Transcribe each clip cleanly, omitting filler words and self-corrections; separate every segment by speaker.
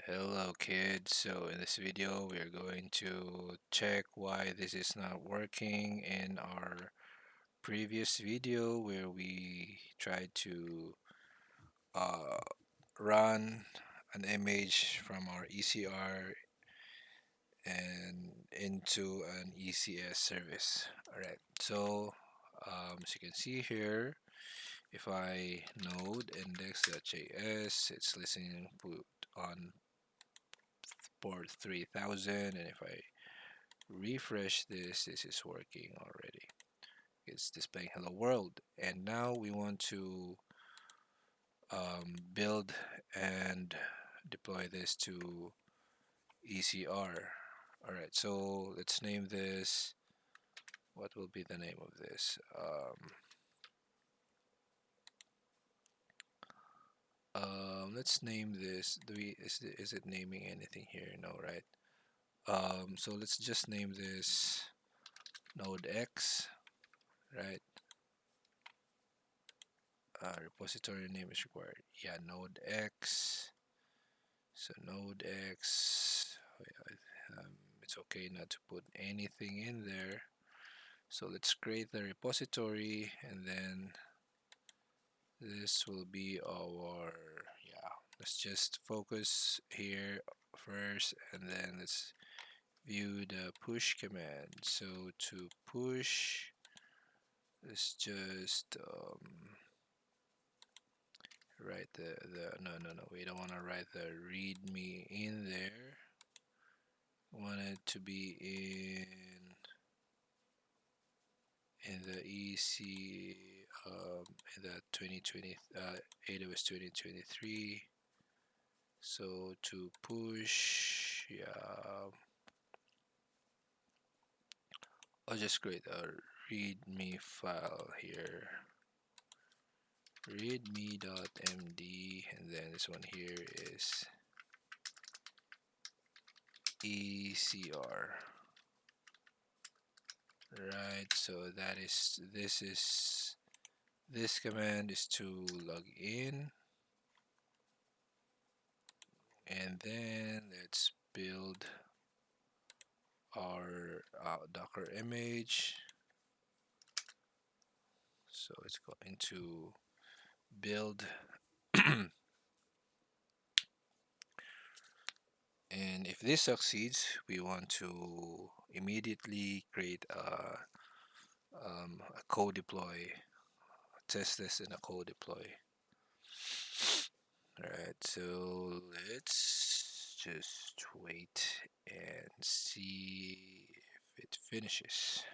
Speaker 1: Hello kids, so in this video we are going to check why this is not working in our previous video where we tried to uh, run an image from our ECR and into an ECS service. Alright, so as you can see here, if I node index.js, it's listening put on port 3000, and if I refresh this is working already. It's displaying hello world, and now we want to build and deploy this to ECR. Alright, so let's name this. What will be the name of this? Let's name this. Is it naming anything here? No, right? So let's just name this NodeX, right? Repository name is required. Yeah, NodeX. So NodeX. Oh, yeah, it's okay not to put anything in there. So let's create the repository, and then this will be our, yeah, let's just focus here first, and then let's view the push command. So to push, let's just write no, we don't want to write the readme in there. Want it to be in the in the 2020 AWS 2023. So to push, yeah, I'll just create a readme file here, readme.md, and then this one here is ECR. Right, so this command is to log in, and then let's build our Docker image. So it's going to build, and if this succeeds, we want to immediately create a code deploy, test this in a code deploy. Alright, so let's just wait and see if it finishes.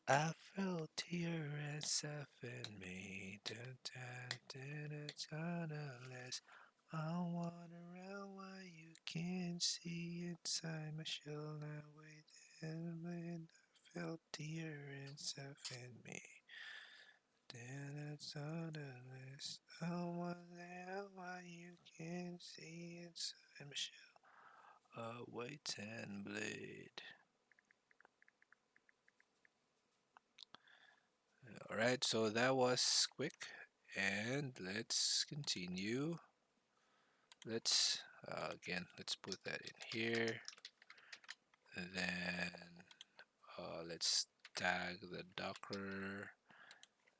Speaker 1: I felt tears in me, tunneless. I wander around while you can't see inside my shell. I wait and when I felt tears in me. Then it's tunneless. I wander around while you can't see inside my shell. A white and blade. Alright, so that was quick, and let's continue. Let's let's put that in here, and then let's tag the Docker,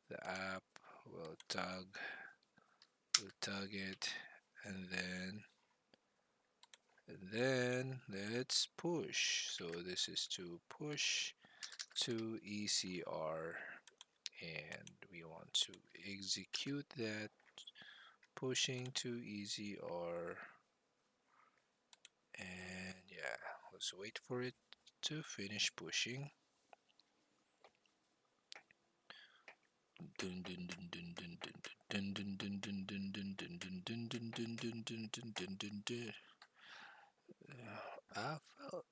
Speaker 1: the app. We'll tag it, and then let's push. So this is to push to ECR, and we want to execute that, pushing to ECR. And yeah, let's wait for it to finish pushing. I felt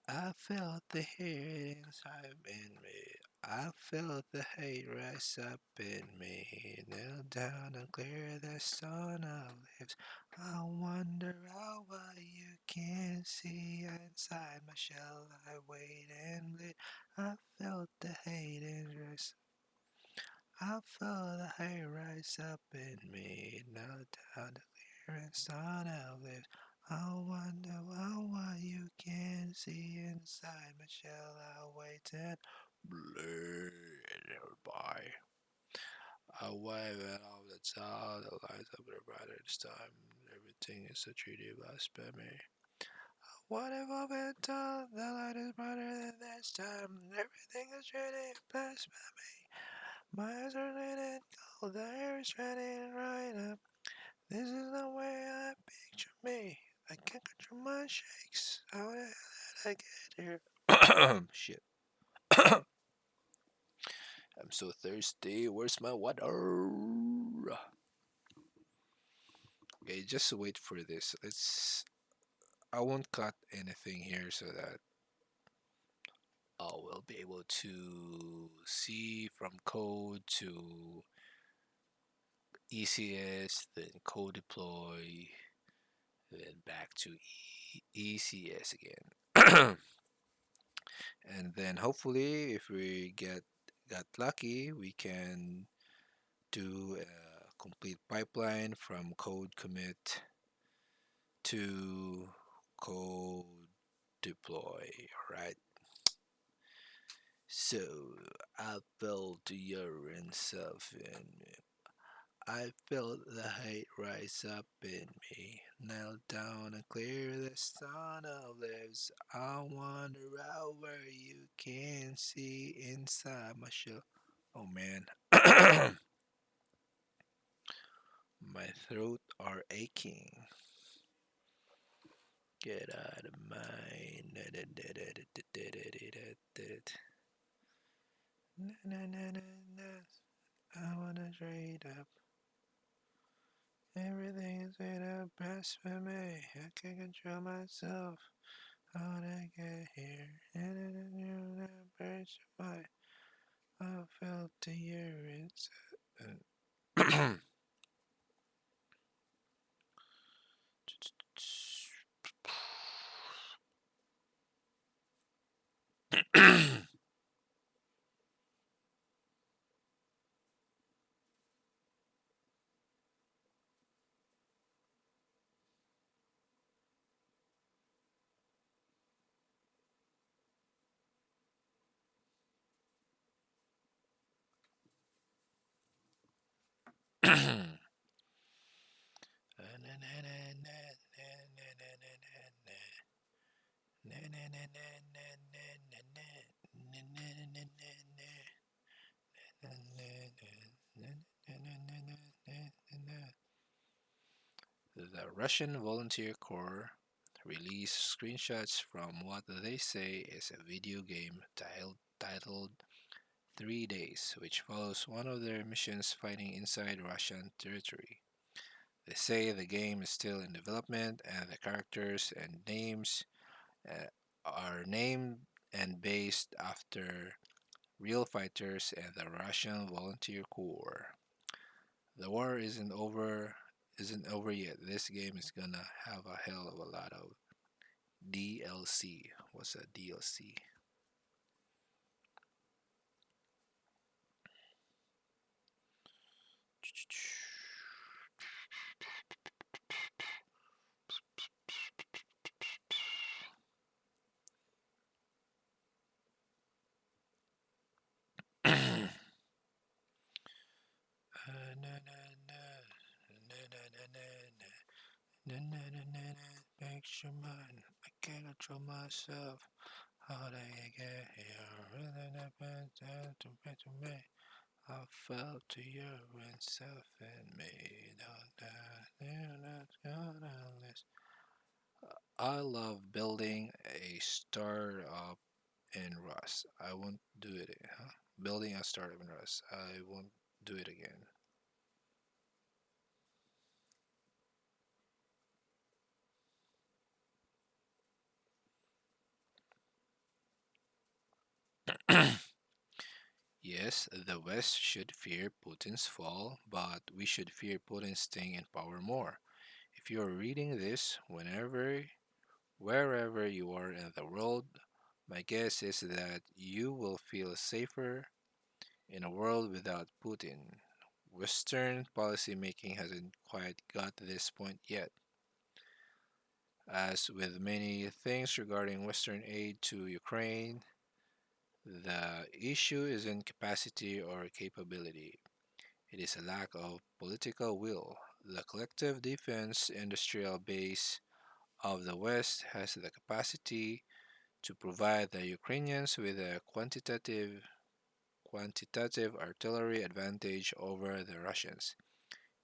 Speaker 1: I felt the hate inside in me. I felt the hate rise up in me. Kneel down and clear the stone of lips. I wonder how why you can't see inside my shell. I wait and bleed. I felt the hate and rise. I felt the hate rise up in me. Now down the clear and sun of lives. I wonder what you can see inside my shell. I waited, bleed by. I wave it all the time. The lights up the brighter this time. Everything is a treaty by spare me. What if I've been told the light is brighter than this time? Everything is treaty by spare me. My eyes are lit cold. The air is shining right up. This is the way I picture me. I can't control my shakes. How the hell did I get here? Shit. I'm so thirsty. Where's my water? Okay, just wait for this. I won't cut anything here so that I will be able to see from code to ECS, then code deploy, then back to ECS again. And then hopefully if we got lucky, we can do a complete pipeline from code commit to code deploy. All right. So I felt the urine soften. I felt the hate rise up in me. Knelt down and clear the sun of lives. I wonder out where you can see inside my shell. Oh man, my throat are aching. Get out of mine. I wanna trade up. Everything is in a press for me. I can't control myself. How'd I get here? And you press my I felt the urine. The Russian Volunteer Corps released screenshots from what they say is a video game titled 3 Days, which follows one of their missions fighting inside Russian territory. They say the game is still in development and the characters and names uh, are named and based after real fighters and the Russian Volunteer Corps. The war isn't over yet. This game is gonna have a hell of a lot of DLC. What's a DLC? Picture mine. I can't control myself. How'd I get here? To me. I felt the urine soften me. I love building a startup in Rust. I won't do it. Huh? Building a startup in Rust. I won't do it again. Yes, the West should fear Putin's fall, but we should fear Putin's staying in power more. If you are reading this, wherever you are in the world, my guess is that you will feel safer In a world without Putin, Western policymaking hasn't quite got to this point yet. As with many things regarding Western aid to Ukraine, the issue isn't capacity or capability. It is a lack of political will. The collective defense industrial base of the West has the capacity to provide the Ukrainians with a quantitative artillery advantage over the Russians.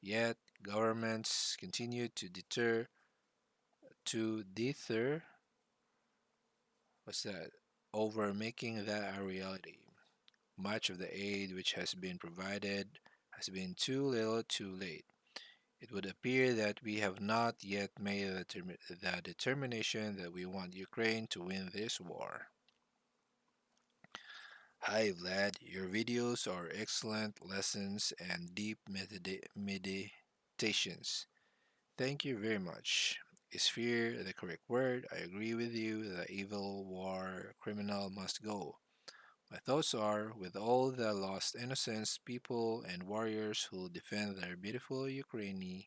Speaker 1: Yet governments continue to deter what's that over making that a reality. Much of the aid which has been provided has been too little too late. It would appear that we have not yet made the determination that we want Ukraine to win this war. Hi Vlad, your videos are excellent lessons and deep meditations. Thank you very much. Is fear the correct word? I agree with you. The evil war criminal must go. My thoughts are with all the lost innocents, people, and warriors who defend their beautiful Ukraine,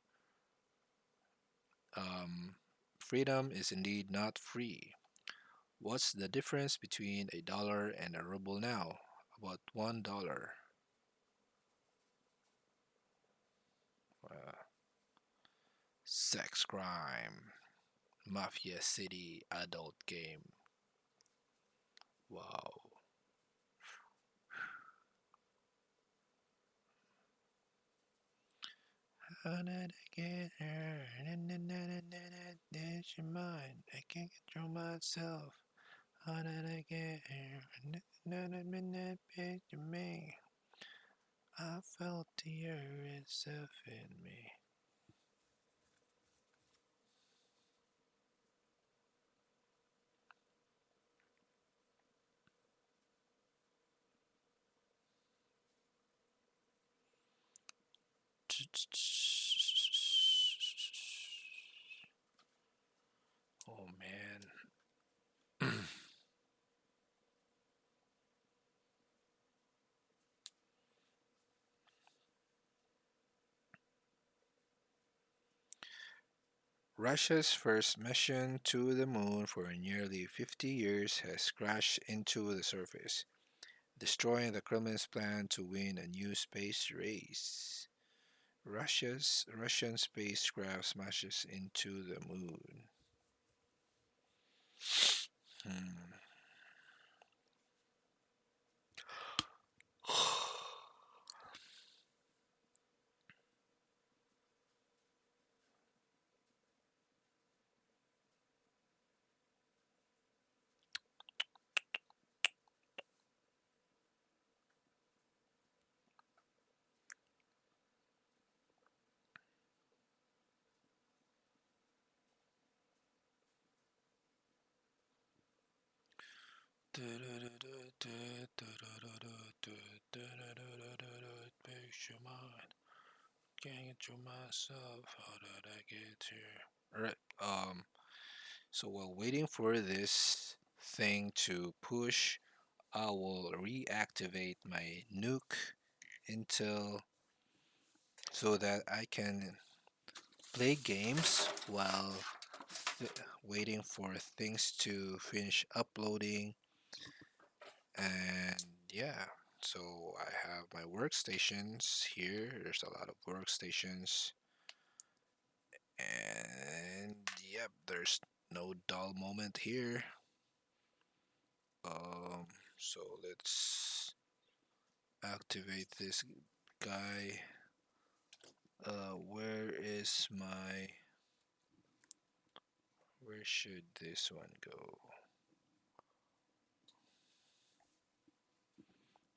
Speaker 1: um, freedom is indeed not free. What's the difference between a dollar and a ruble now? About $1. Uh, Sex crime, Mafia City adult game. Wow. How did I get her? Did she mind? I can't control myself. How did I get here? Another minute picture me. I felt the earth itself in me. Oh man. Russia's first mission to the moon for nearly 50 years has crashed into the surface, destroying the Kremlin's plan to win a new space race. Russian spacecraft smashes into the moon. Hmm. Picture mine. Can't control myself. How did I get here? Alright. So while waiting for this thing to push, I will reactivate my nuke until so that I can play games while waiting for things to finish uploading. And yeah, so I have my workstations here. There's a lot of workstations, and yep, there's no dull moment here. So let's activate this guy. Where is my? Where should this one go?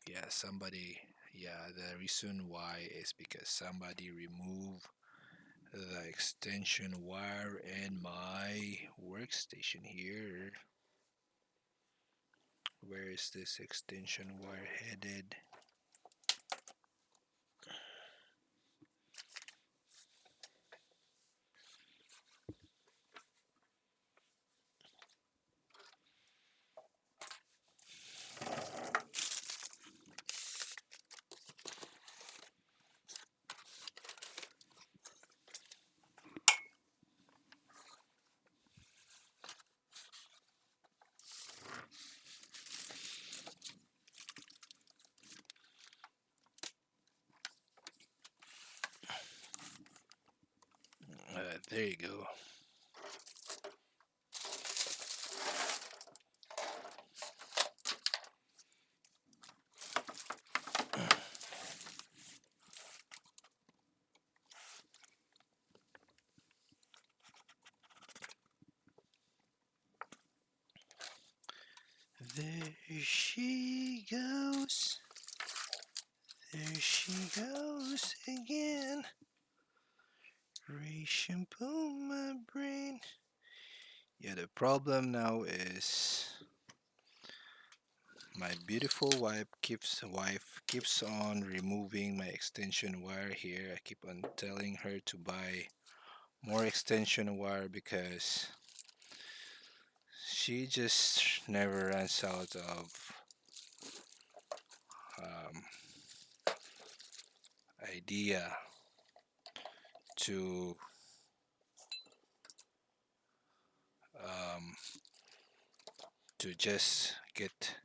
Speaker 1: Yeah, somebody. Yeah, the reason why is because somebody removed the extension wire in my workstation here. Where is this extension wire headed? There you go. There she goes. There she goes again. Reshampoo my brain. Yeah, the problem now is my beautiful wife keeps on removing my extension wire here. I keep on telling her to buy more extension wire because she just never runs out of um, idea to um, to just get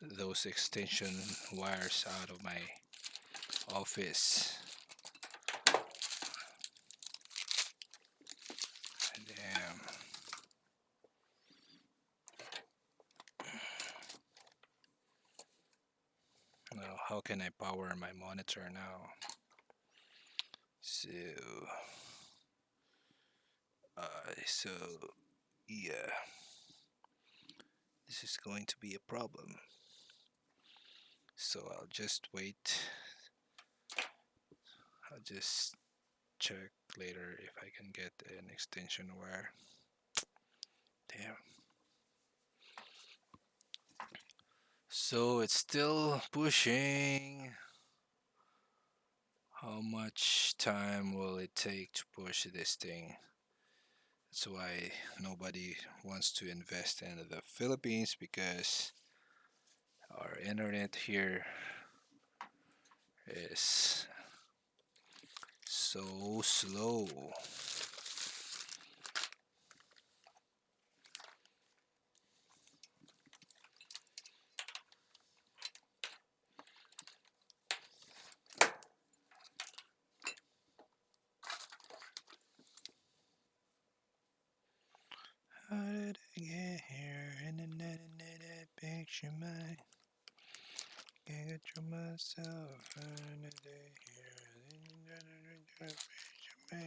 Speaker 1: those extension wires out of my office. Damn. Now, how can I power my monitor now? So, so yeah, this is going to be a problem. So I'll just wait. I'll just check later if I can get an extension wire. Damn. So it's still pushing. How much time will it take to push this thing? That's why nobody wants to invest in the Philippines, because our internet here is so slow. How did I get here? In that picture, my can't control myself. How did I get here? Picture me.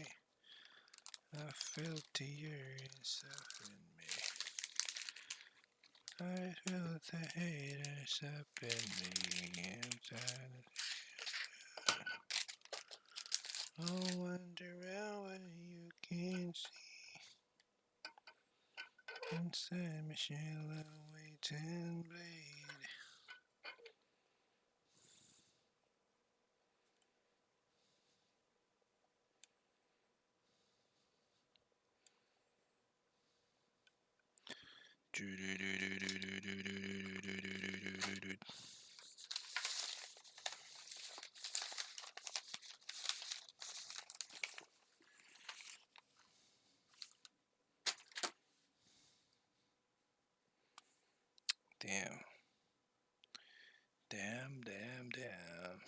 Speaker 1: I felt the urine stuff in me. I felt the hate stuff in me. I wonder how you can see inside my shell a waiting blade. Damn. Damn, damn, damn.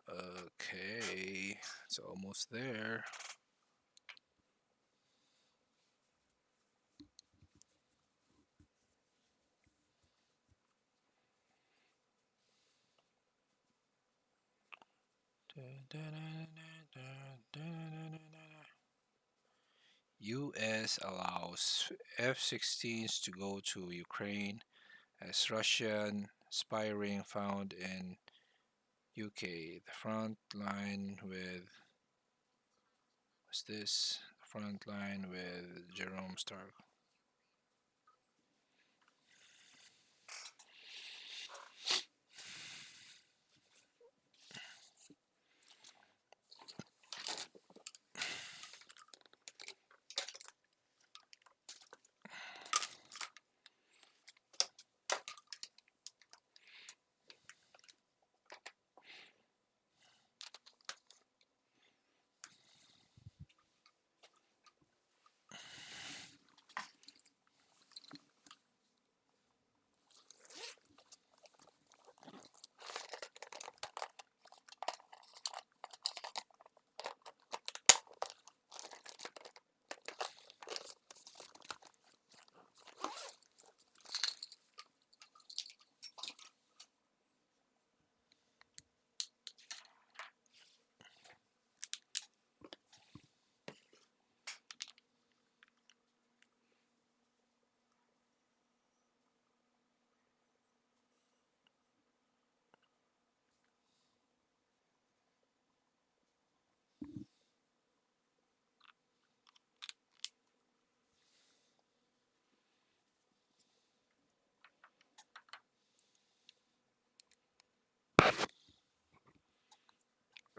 Speaker 1: Okay, it's almost there. US allows F-16s to go to Ukraine as Russian spy ring found in UK. The front line with what's this? The front line with Jerome Stark.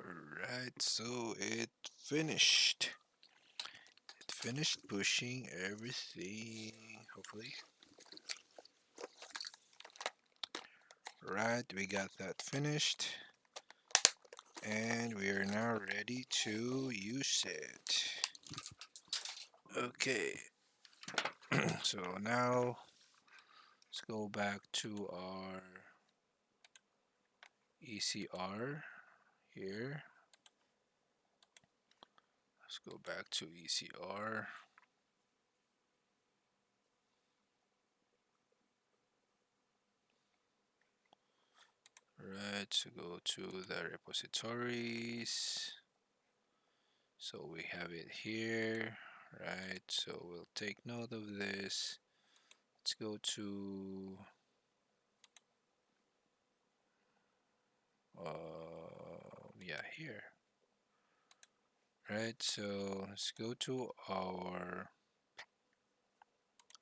Speaker 1: Alright, so it finished. It finished pushing everything, hopefully. Right, we got that finished. And we are now ready to use it. Okay, so now let's go back to our ECR here. Let's go back to ECR. Right, so go to the repositories. So we have it here, right? So we'll take note of this. Let's go to yeah, here. Right, so let's go to our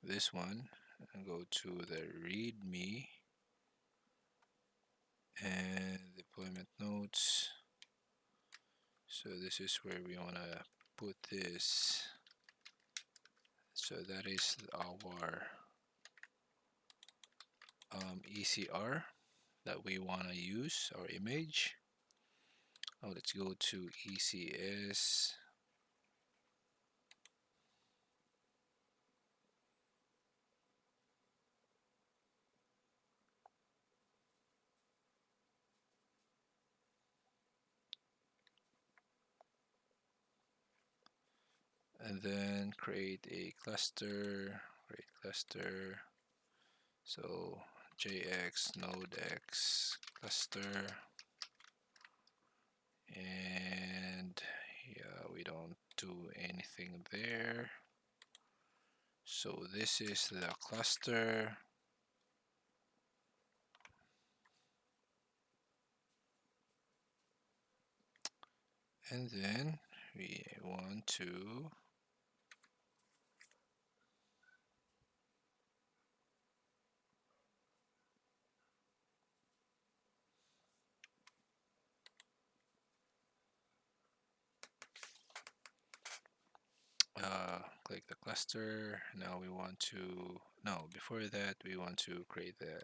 Speaker 1: this one and go to the readme and deployment notes. So this is where we want to put this. So that is our ECR that we want to use, our image. Now let's go to ECS. And then create a cluster, so JX NodeX cluster, and yeah, we don't do anything there. So this is the cluster, and then we want to click the cluster. Now we want to, no, before that we want to create the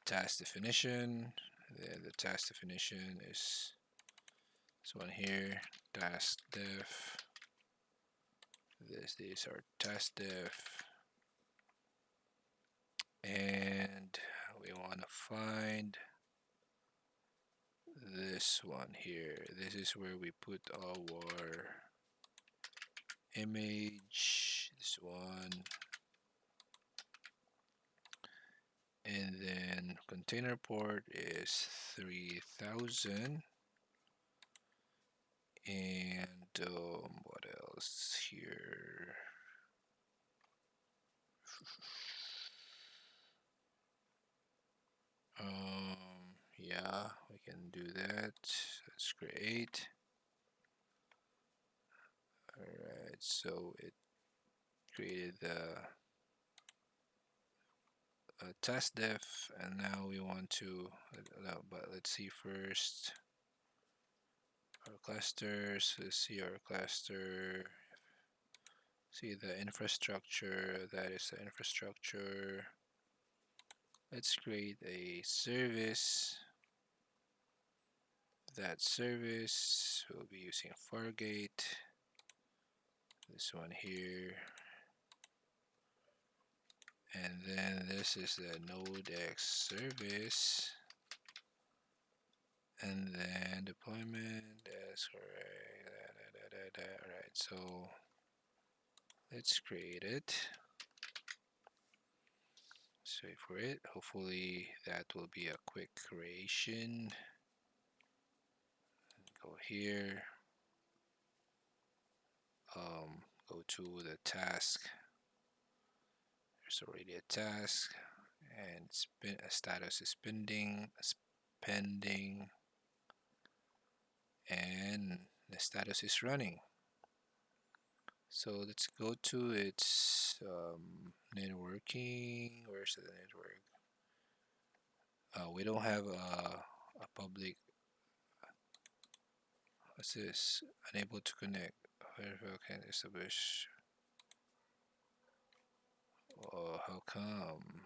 Speaker 1: task definition. The task definition is this one here, task def. This is our task def, and we want to find this one here. This is where we put our image, this one, and then container port is 3000. And what else here? Yeah, we can do that. Let's create. Alright, so it created the test diff, and now we want to, but let's see first our clusters. Let's see our cluster. See the infrastructure. That is the infrastructure. Let's create a service. That service will be using Fargate. This one here. And then this is the NodeJs service. And then deployment. That's correct. Alright, so let's create it. Let's wait for it. Hopefully that will be a quick creation. Go here. Go to the task. There's already a task, and status is pending, and the status is running. So let's go to its networking. Where's the network? We don't have a public. What's this? Unable to connect. Where can establish? Oh, how come?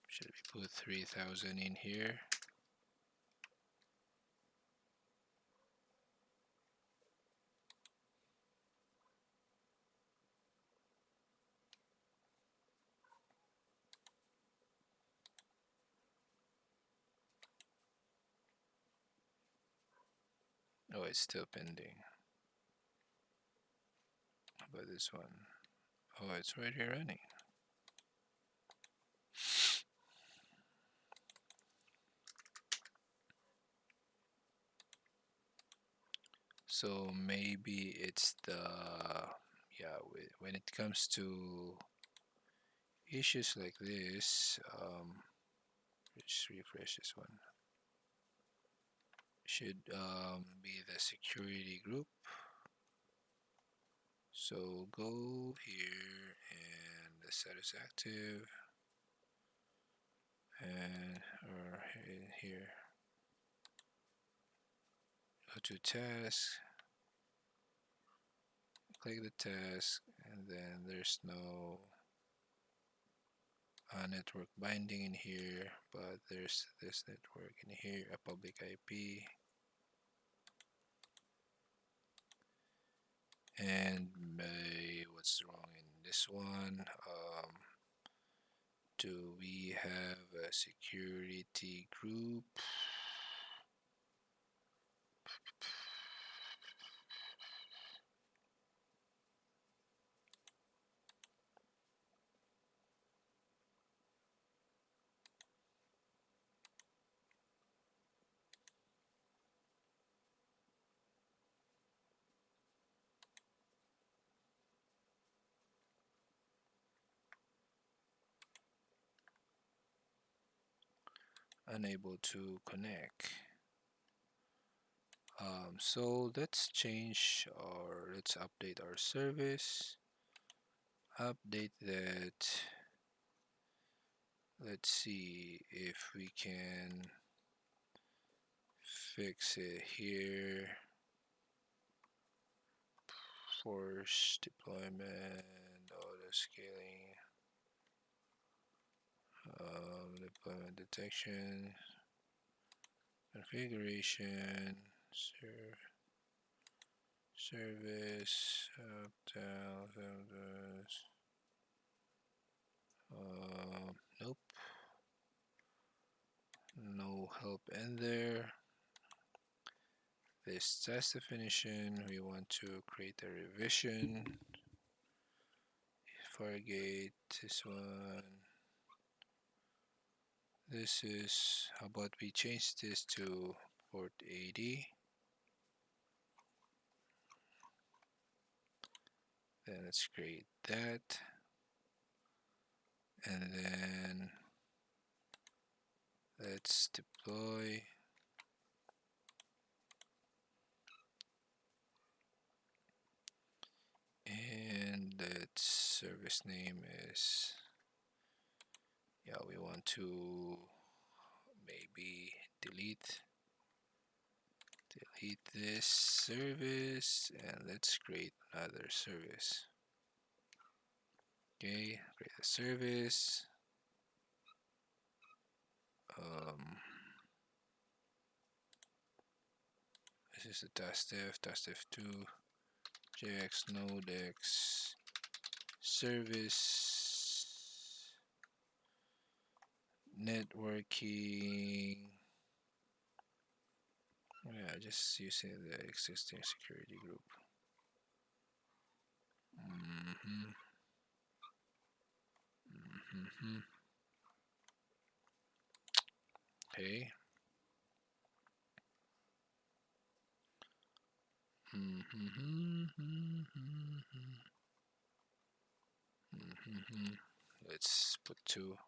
Speaker 1: Should we put 3000 in here? Oh, it's still pending. How about this one? Oh, it's right here running. So maybe it's the, yeah, when it comes to issues like this, just refresh this one. Should be the security group. So go here and the status active, and or here, go to task, click the task, and then there's no network binding in here, but there's this network in here, a public IP. And what's wrong in this one? Do we have a security group? Unable to connect. So let's change, or let's update our service. Update that. Let's see if we can fix it here. Force deployment, auto scaling, deployment detection, configuration, service, up, down, nope. no help in there. This test definition, we want to create a revision. Forget this one. This is, how about we change this to port 80. Then let's create that. And then let's deploy. And that service name is, yeah, we want to maybe delete this service, and let's create another service. Okay, create a service. This is the task def 2, jx nodex service networking. Yeah, just using the existing security group. Okay. Let's put 2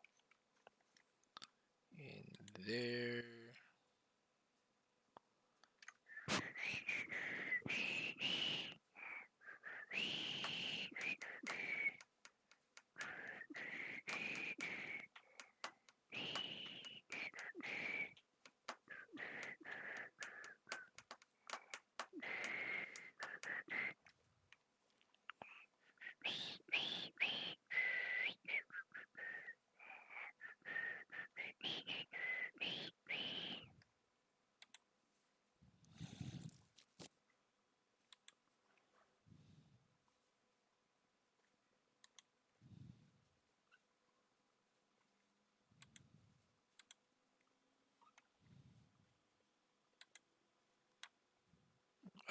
Speaker 1: in there.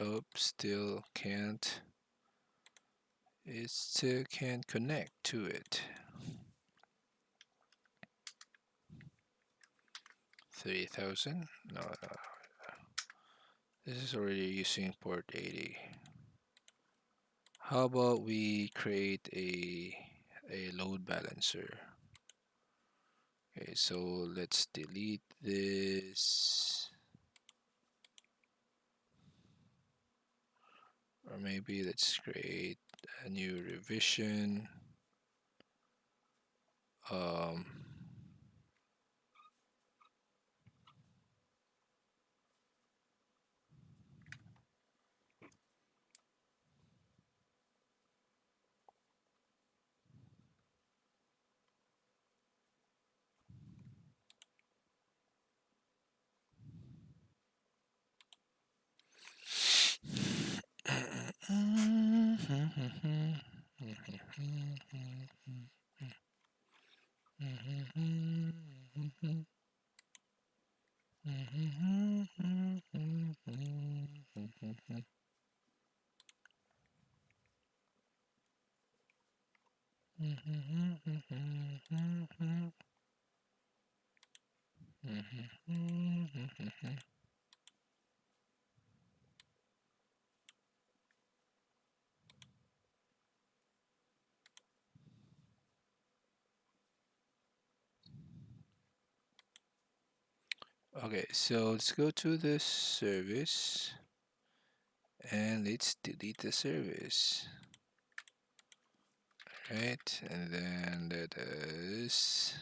Speaker 1: Oh, still can't. It still can't connect to it. 3000? No, no. This is already using port 80. How about we create a load balancer? Okay, so let's delete this. Or maybe let's create a new revision. Okay, so let's go to the service and let's delete the service. Right, and then that is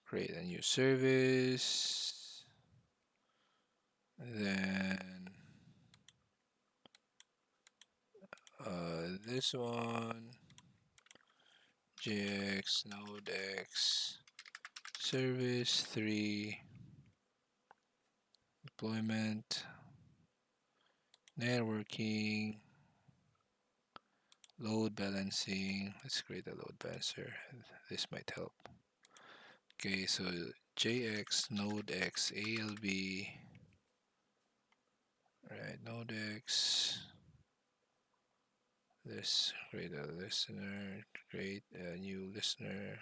Speaker 1: create a new service. Then this one, jx nodex service 3 deployment networking Load balancing. Let's create a load balancer. This might help. Okay, so JX, NodeX, ALB. Right, NodeX. Let's create a listener. Create a new listener.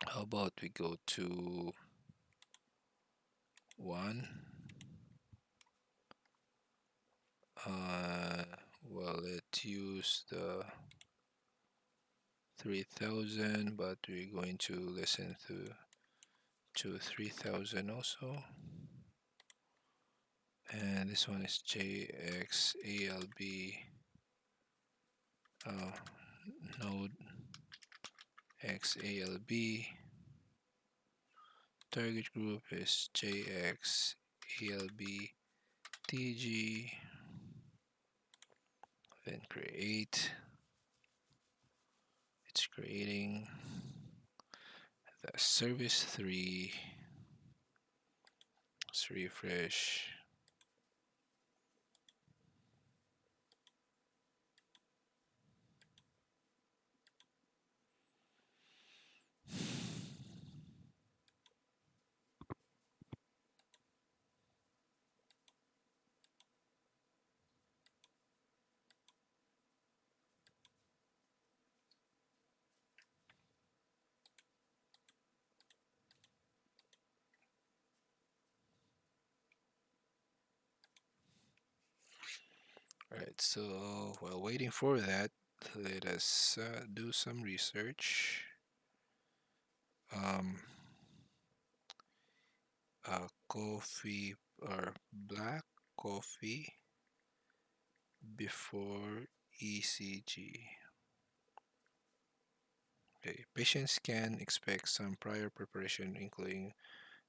Speaker 1: How about we go to 1? Uh, well, let's use the 3000, but we're going to listen to 3000 also. And this one is JXALB node XALB. Target group is JXALB TG. Then create. It's creating the service 3. Let's refresh. Alright, so while waiting for that, let us do some research. Um, Coffee or black coffee before ECG. Okay. Patients can expect some prior preparation, including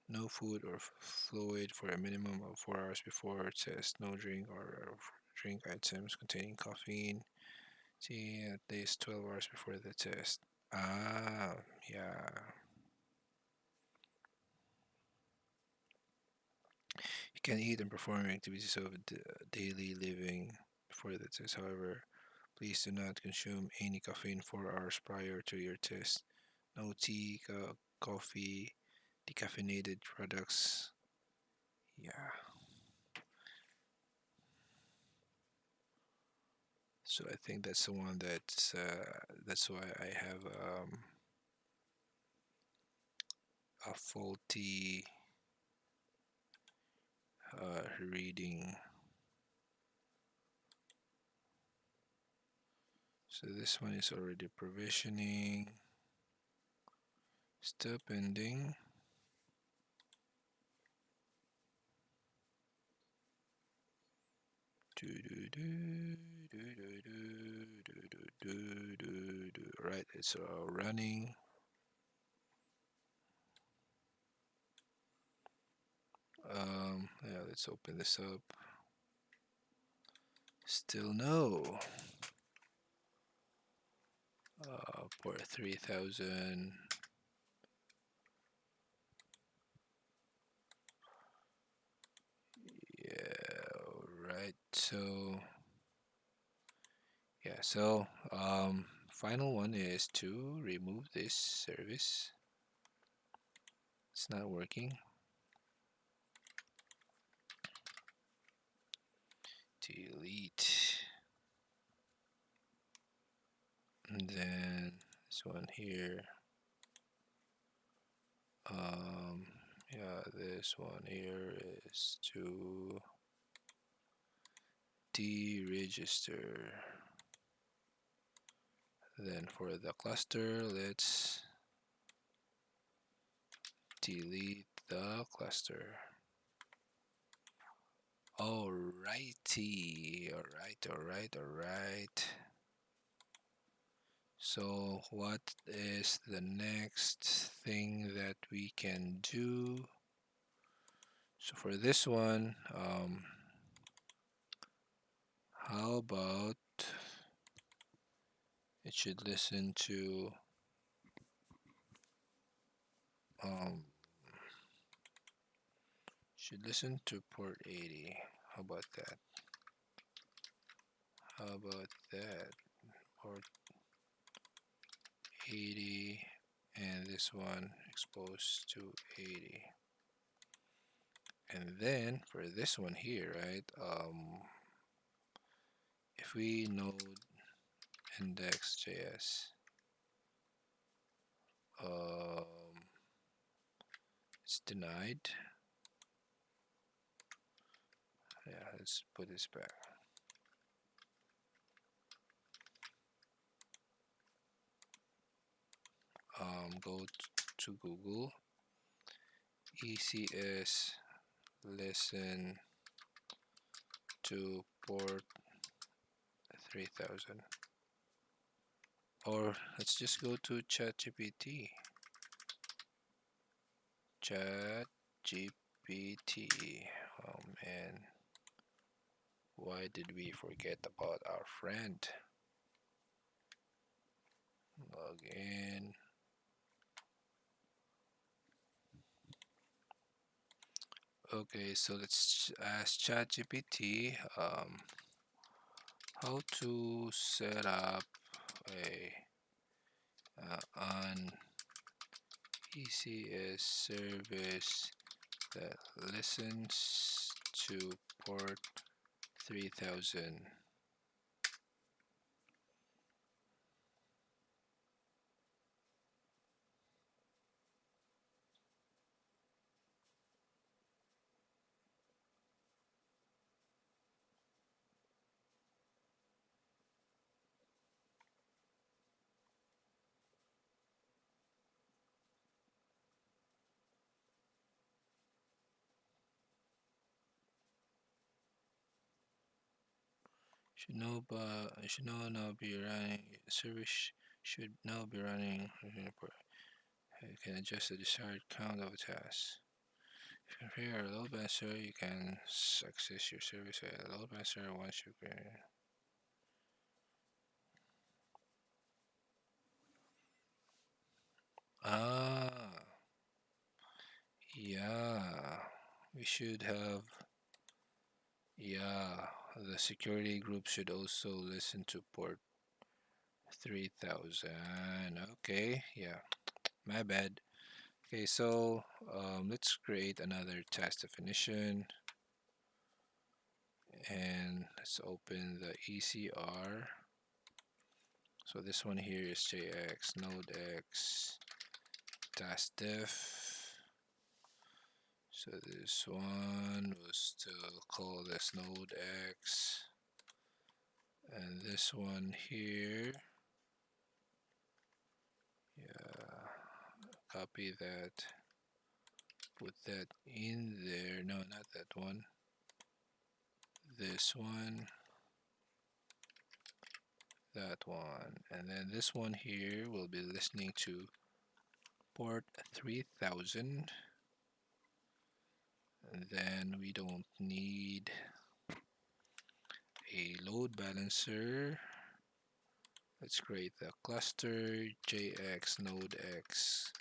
Speaker 1: no food or fluid for a minimum of 4 hours before test, no drink or drink items containing caffeine. See, at least 12 hours before the test. Ah, yeah. You can eat and perform activities of daily living before the test. However, please do not consume any caffeine 4 hours prior to your test. No tea, coffee, decaffeinated products. Yeah. So I think that's the one that's why I have a faulty reading. So this one is already provisioning. Stop ending. Right, it's running. Yeah, let's open this up. Still no. Port 3000. Yeah, right. So yeah, so final one is to remove this service. It's not working. Delete. And then this one here. Yeah, this one here is to deregister. Then for the cluster, let's delete the cluster. Alrighty, alright. So what is the next thing that we can do? So for this one, how about it should listen to port 80. How about that? How about that? Port 80, and this one exposed to 80. And then for this one here, right? If we node index.js, um, it's denied. Yeah, let's put this back. Go to Google, ECS listen to port 3000, or let's just go to ChatGPT. Oh man, why did we forget about our friend? Log in. Okay, so let's ask ChatGPT how to set up a an ECS service that listens to port 3000. Should now be running service should now be running. You can adjust the desired count of tasks. If you prepare a load balancer, you can access your service at a load balancer once you can. Ah, yeah. We should have. Yeah, the security group should also listen to port 3000. Okay, yeah, my bad. Okay, so let's create another task definition and let's open the ECR. So this one here is JX NodeX task def. So this one was still call this NodeX, and this one here, yeah, copy that, put that in there. No, not that one. This one, that one, and then this one here will be listening to port 3000, and then we don't need a load balancer. Let's create the cluster JX NodeX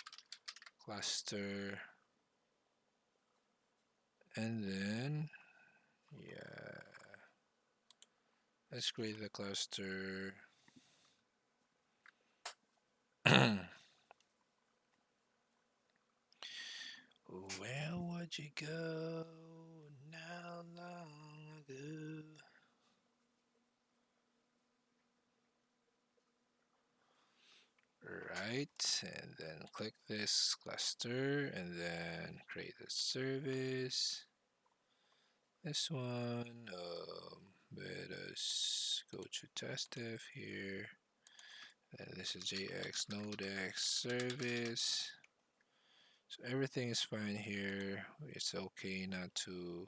Speaker 1: cluster, and then yeah, let's create the cluster. Where would you go now long ago? Right, and then click this cluster and then create a service. This one, let us go to test dev here. And this is JX NodeX service. So everything is fine here. It's okay not to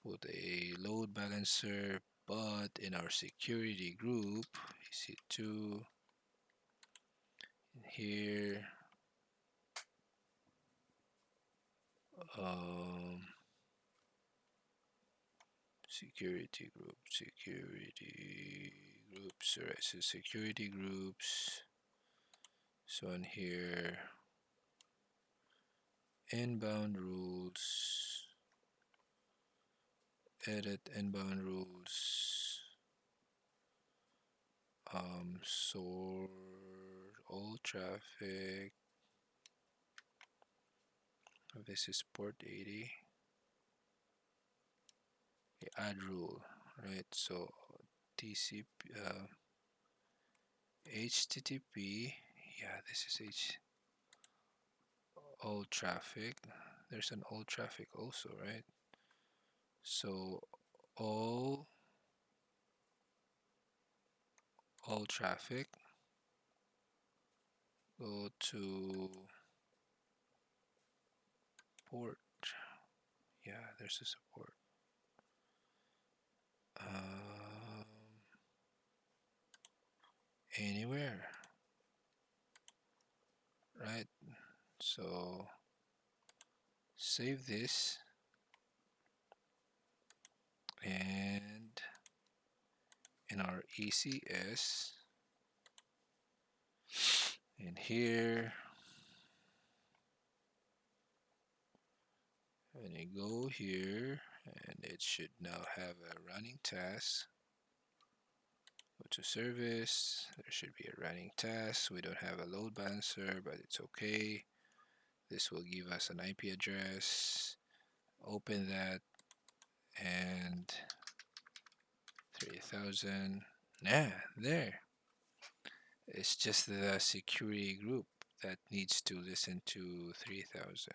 Speaker 1: put a load balancer, but in our security group, EC2 here, um, security groups, alright, so security groups. So in here, inbound rules, edit inbound rules. Sort all traffic. This is port 80. Okay, add rule, right? So TCP, HTTP. Yeah, this is all traffic. There's an all traffic also, right? So all all traffic go to port. Yeah, there's a support. Um, Anywhere, right? So save this, and in our ECS, in here, when you go here, and it should now have a running task. Go to service, there should be a running task. We don't have a load balancer, but it's okay. This will give us an IP address. Open that, and 3000. Yeah, there. It's just the security group that needs to listen to 3000.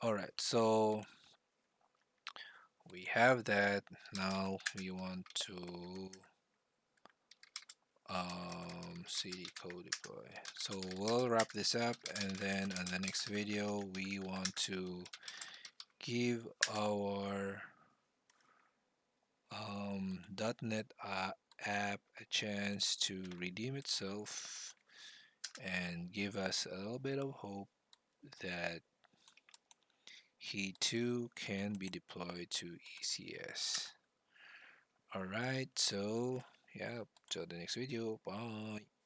Speaker 1: All right, so we have that. Now we want to cd code deploy. So we'll wrap this up, and then on the next video we want to give our .NET app a chance to redeem itself and give us a little bit of hope that he too can be deployed to ECS. Alright, so yeah, till the next video. Bye.